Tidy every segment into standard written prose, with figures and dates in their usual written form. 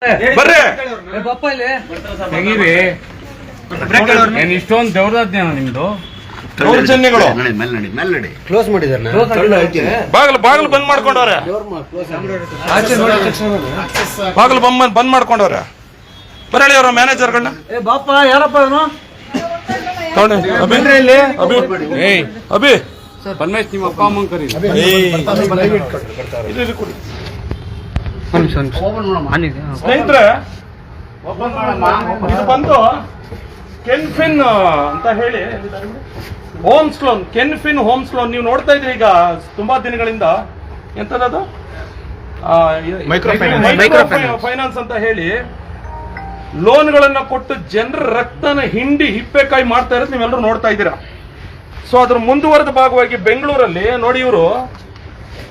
ಬರ್ರಿ ತೆಗೀರಿ. ಏನ್ ಇಷ್ಟೊಂದು ದೌರ್ಜನ್ಯ ನಿಮ್ದು? ದೌರ್ಜನ್ಯಗಳು ಕ್ಲೋಸ್ ಮಾಡಿದಾರೆ. ಬಾಗಿಲು ಬಂದ್ ಮಾಡ್ಕೊಂಡವ್ರೆ. ಬಾಗಿಲು ಬಂದ್ ಮಾಡ್ಕೊಂಡವ್ರೆ. ಬರಳಿ ಅವ್ರ ಮ್ಯಾನೇಜರ್ಗಳನ್ನ ಬಾಪ ಯಾರಪ್ಪ ಅವನು? ಅಭಿ ಪರಮೇಶ್ ನಿಮ್ಮ ಅಪ್ಪ ಅಮ್ಮನ್ ಕರೀರಿ. ಸ್ನೇಹಿತರೆ, ಇದು ಬಂದು ಕೆನ್ಫಿನ್ ಅಂತ ಹೇಳಿ ಹೋಮ್ಸ್ ಲೋನ್, ಕೆನ್ಫಿನ್ ಹೋಮ್ಸ್ ಲೋನ್. ನೀವು ನೋಡ್ತಾ ಇದ್ರಿ ಈಗ ತುಂಬಾ ದಿನಗಳಿಂದ. ಎಂತದದು? ಮೈಕ್ರೋ ಫೈನಾನ್ಸ್ ಅಂತ ಹೇಳಿ ಲೋನ್ಗಳನ್ನ ಕೊಟ್ಟು ಜನರ ರಕ್ತನ ಹಿಂಡಿ ಹಿಪ್ಪೆಕಾಯಿ ಮಾಡ್ತಾ ಇರೋದು ನೀವೆಲ್ಲರೂ ನೋಡ್ತಾ ಇದ್ದೀರಾ. ಸೊ ಅದ್ರ ಮುಂದುವರೆದ ಭಾಗವಾಗಿ ಬೆಂಗಳೂರಲ್ಲಿ ನೋಡಿ, ಇವರು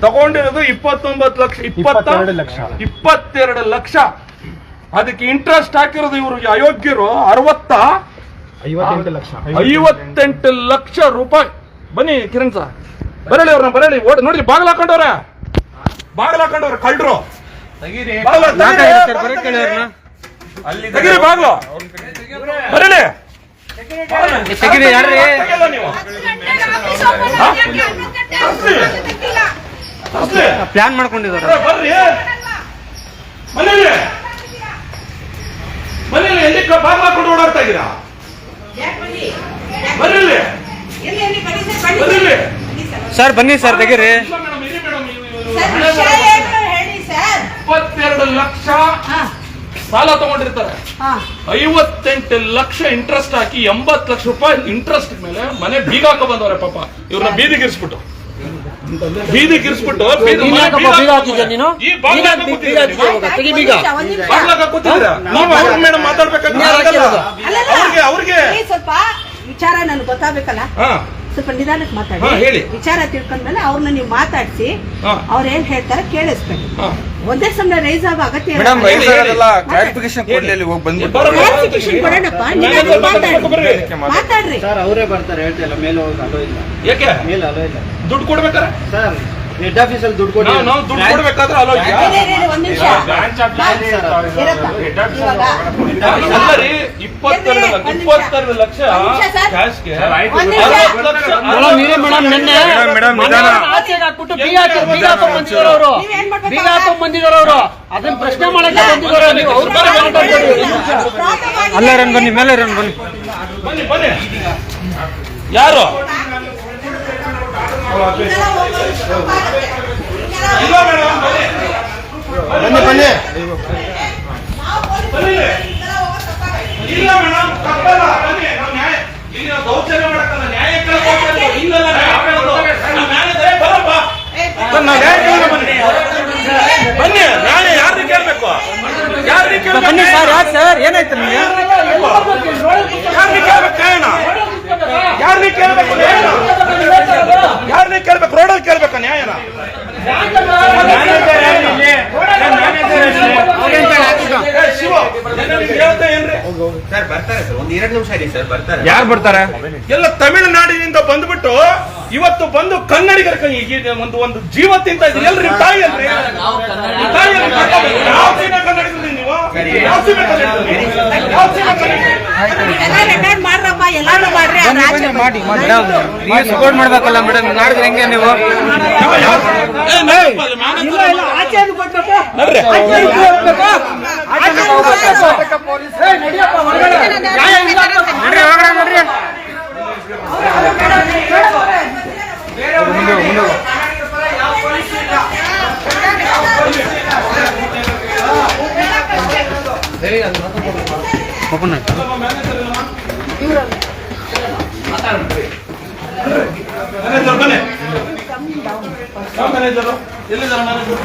ತಗೊಂಡಿರೋದು 22 ಲಕ್ಷ. ಅದಕ್ಕೆ ಇಂಟ್ರೆಸ್ಟ್ ಹಾಕಿರೋದು ಇವರು ಅಯೋಗ್ಯರು 58 ಲಕ್ಷ ರೂಪಾಯಿ. ಬನ್ನಿ ಕಿರಣ್ ಸರ್, ಬರಳಿ ಅವ್ರನ್ನ ಬರಳಿ. ನೋಡಿ ಬಾಗಿಲು ಹಾಕೊಂಡವ್ರೆ ಕಳ್ರು. ತೆಗೀರಿ ಬಾಗ್ಲು, ಬರಲಿ. ಪ್ಲಾನ್ ಮಾಡ್ಕೊಂಡಿದ್ದಾರೆ. ಬರ್ರಿ ಮನೇಲಿ ಎಲ್ಲಿ ಬಾಗ್ಲು ಹಾಕೊಂಡು ಓಡಾಡ್ತಾ ಇದ್ದೀರಾ? ಬರ್ರಿ ಸರ್ ಬನ್ನಿ ಸರ್, ತೆಗೀರಿ. 22 ಲಕ್ಷ ಸಾಲ ತಗೊಂಡಿರ್ತಾರೆ. 58 ಲಕ್ಷ ಇಂಟ್ರೆಸ್ಟ್ ಹಾಕಿ 80 ಲಕ್ಷ ರೂಪಾಯಿ ಇಂಟ್ರೆಸ್ಟ್ ಮೇಲೆ ಮನೆ ಬೀಗ ಹಾಕೋ ಬಂದವ್ರೆ. ಪಾಪ ಇವ್ರನ್ನ ಬೀದಿಗಿರಿಸ್ಬಿಟ್ಟು ಮೇಡಮ್ ಮಾತಾಡ್ಬೇಕಾದ್ರೆ ಅವ್ರಿಗೆ ಸ್ವಲ್ಪ ವಿಚಾರ ನನ್ಗೆ ಗೊತ್ತಾಗಬೇಕಲ್ಲ, ಸ್ವಲ್ಪ ನಿಧಾನಕ್ಕೆ ಮಾತಾಡಿ. ವಿಚಾರ ತಿಳ್ಕೊಂಡ್ಮೇಲೆ ಅವ್ರನ್ನ ನೀವು ಮಾತಾಡಿಸಿ ಅವ್ರ ಏನ್ ಹೇಳ್ತಾರೆ ಕೇಳಿಸ್ಬೇಕು. ಒಂದೇ ಸಮಯ ರೈಸ್ ಆಗೋ ಅಗತ್ಯ ಮಾತಾಡ್ರಿ. ಅವರೇ ಬರ್ತಾರೆ ಹೇಳ್ತಿಲ್ಲ, ಮೇಲೆ ಹೋಗಿ ಅಲೋ ಇಲ್ಲ. ಯಾಕೆ ಮೇಲೆ ಅಲೋ ಇಲ್ಲ? ದುಡ್ಡು ಕೊಡ್ಬೇಕಾರೆ ಸರ್ ಹೆಡ್ ಆಫೀಸಲ್ಲಿ ದುಡ್ಡು ಕೊಡಿ. ನಾವು ದುಡ್ಡು ಕೊಡ್ಬೇಕಾದ್ರೆ ಅಲೋ ಇಲ್ಲ. ಒಂದ್ ನಿಮಿಷ ಅಲ್ಲರಿ 22 ಲಕ್ಷ ಕ್ಯಾಶ್ಗೆ 60 ಲಕ್ಷ. ಮೇಡಮ್ ನಿನ್ನೆ ಆಚೆಗೆ ಹಾಕ್ಬಿಟ್ಟು ಬೀಗ ಹಾಕೊಂಡ್ ಬಂದಿರೋರು, ಬೀಗ ಹಾಕೊಂಡ್ ಬಂದಿರೋರು ಅದನ್ನ ಪ್ರಶ್ನೆ ಮಾಡಕ್ಕೆ ಬಂದಿರೋ ನೀವು. ಅವ್ರ ಅಲ್ಲ ರನ್ ಬನ್ನಿ, ಮೇಲೆ ರನ್ ಬನ್ನಿ. ಬನ್ನಿ ಯಾರು ಇಲ್ಲ ಮೇಡಮ್, ಬನ್ನಿ. ಇಲ್ಲ ಮೇಡಮ್, ತಪ್ಪಲ್ಲ. ಬನ್ನಿ, ನಾವು ನ್ಯಾಯ ಇಲ್ಲಿ ನಾವು ದೌರ್ಜನ್ಯ ಮಾಡಕ್ಕಲ್ಲ, ನ್ಯಾಯ ಕೇಳಕ್ಕೆ ಇಲ್ಲ. ಬನ್ನಿ, ನ್ಯಾಯ ಯಾರನ್ನ ಕೇಳ್ಬೇಕು? ಬನ್ನಿ ಸರ್. ಯಾರು ಸರ್, ಏನಾಯ್ತು ನಿಮಗೆ? ಯಾರನ್ನ ಕೇಳ್ಬೇಕು? ಯಾರನ್ನ ಕೇಳ್ಬೇಕು? ಯಾರನ್ನ ಕೇಳ್ಬೇಕು? ರೋಡಲ್ಲಿ ಕೇಳ್ಬೇಕಾ ನ್ಯಾಯನ? ಯಾರು ಬರ್ತಾರೆ? ಎಲ್ಲ ತಮಿಳುನಾಡಿನಿಂದ ಬಂದ್ಬಿಟ್ಟು ಇವತ್ತು ಬಂದು ಕನ್ನಡಿಗರ ಒಂದು ಜೀವ ತಿಂತ ಇದ್ರಿ. ಎಲ್ರಿ ತಾಯಿ ಅಲ್ರಿ? ಯಾವ ಸೀಮೆ ಕನ್ನಡಿಗರು ನೀವು? ಯಾವ ಸೀಮೆ ಮಾಡ್ರಪ್ಪ, ಎಲ್ಲಾರು ಮಾಡ್ರಿ. ಮಾಡಿ ನೀವು ಸಪೋರ್ಟ್ ಮಾಡ್ಬೇಕಲ್ಲ ಮೇಡಮ್. ನಾಡಿದ್ರೆ ಹೆಂಗೆ ನೀವು? ಆಚೆ ಮ್ಯಾನೇಜರು ಎಲ್ಲಿದ್ದಾರೆ? ಮ್ಯಾನೇಜರ್